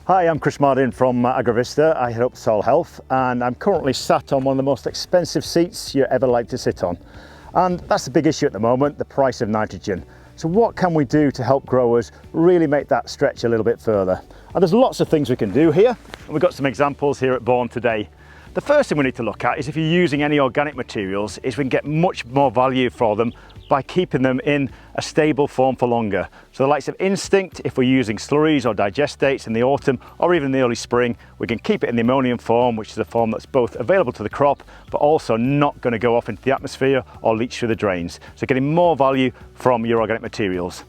Hi, I'm Chris Martin from Agrovista. I head up soil health, and I'm currently sat on one of the most expensive seats you ever like to sit on. And that's the big issue at the moment, the price of nitrogen. So what can we do to help growers really make that stretch a little bit further? And there's lots of things we can do here, and we've got some examples here at Balne today. The first thing we need to look at is if you're using any organic materials, is we can get much more value for them by keeping them in a stable form for longer. So the likes of Instinct, if we're using slurries or digestates in the autumn or even the early spring, we can keep it in the ammonium form, which is a form that's both available to the crop, but also not going to go off into the atmosphere or leach through the drains. So getting more value from your organic materials.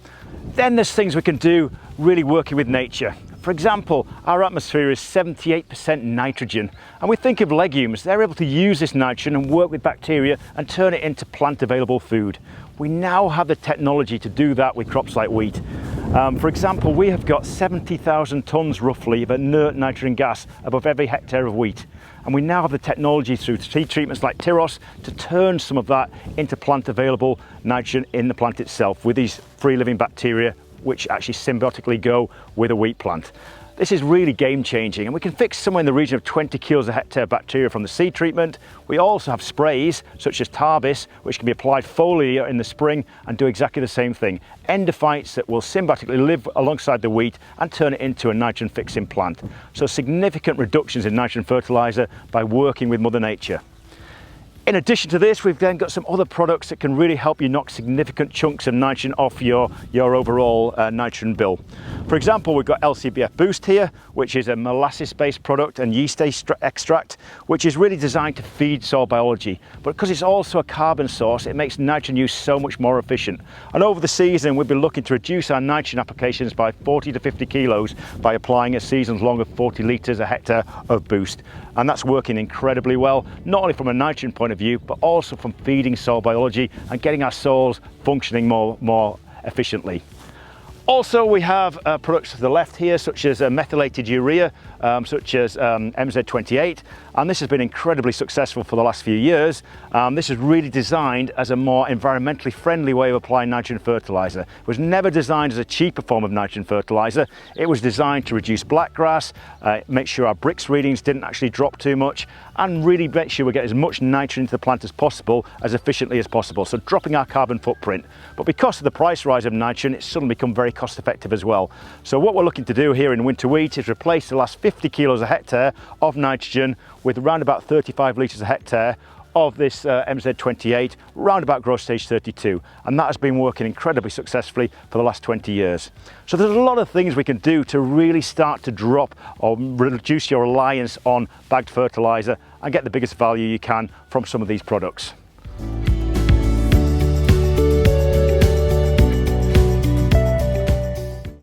Then there's things we can do really working with nature. For example, our atmosphere is 78% nitrogen, and we think of legumes, they're able to use this nitrogen and work with bacteria and turn it into plant available food. We now have the technology to do that with crops like wheat. For example, we have got 70,000 tonnes roughly of inert nitrogen gas above every hectare of wheat. And we now have the technology through seed treatments like Tyros to turn some of that into plant available nitrogen in the plant itself with these free living bacteria which actually symbiotically go with a wheat plant. This is really game changing, and we can fix somewhere in the region of 20 kilos a hectare bacteria from the seed treatment. We also have sprays such as Tarbis, which can be applied foliar in the spring and do exactly the same thing. Endophytes that will symbiotically live alongside the wheat and turn it into a nitrogen fixing plant. So significant reductions in nitrogen fertilizer by working with Mother Nature. In addition to this, we've then got some other products that can really help you knock significant chunks of nitrogen off your overall nitrogen bill. For example, we've got LCBF Boost here, which is a molasses-based product and yeast extract, which is really designed to feed soil biology. But because it's also a carbon source, it makes nitrogen use so much more efficient. And over the season, we'll be looking to reduce our nitrogen applications by 40 to 50 kilos by applying a season's long of 40 litres a hectare of Boost. And that's working incredibly well, not only from a nitrogen point of view, but also from feeding soil biology and getting our soils functioning more efficiently. Also, we have products to the left here, such as methylated urea, such as MZ28, and this has been incredibly successful for the last few years. This is really designed as a more environmentally friendly way of applying nitrogen fertilizer. It was never designed as a cheaper form of nitrogen fertilizer. It was designed to reduce blackgrass, make sure our Brix readings didn't actually drop too much, and really make sure we get as much nitrogen into the plant as possible, as efficiently as possible, so dropping our carbon footprint. But because of the price rise of nitrogen, it's suddenly become very cost effective as well. So what we're looking to do here in winter wheat is replace the last 50 kilos a hectare of nitrogen with around about 35 litres a hectare of this MZ28, round about growth stage 32, and that has been working incredibly successfully for the last 20 years. So there's a lot of things we can do to really start to drop or reduce your reliance on bagged fertilizer and get the biggest value you can from some of these products.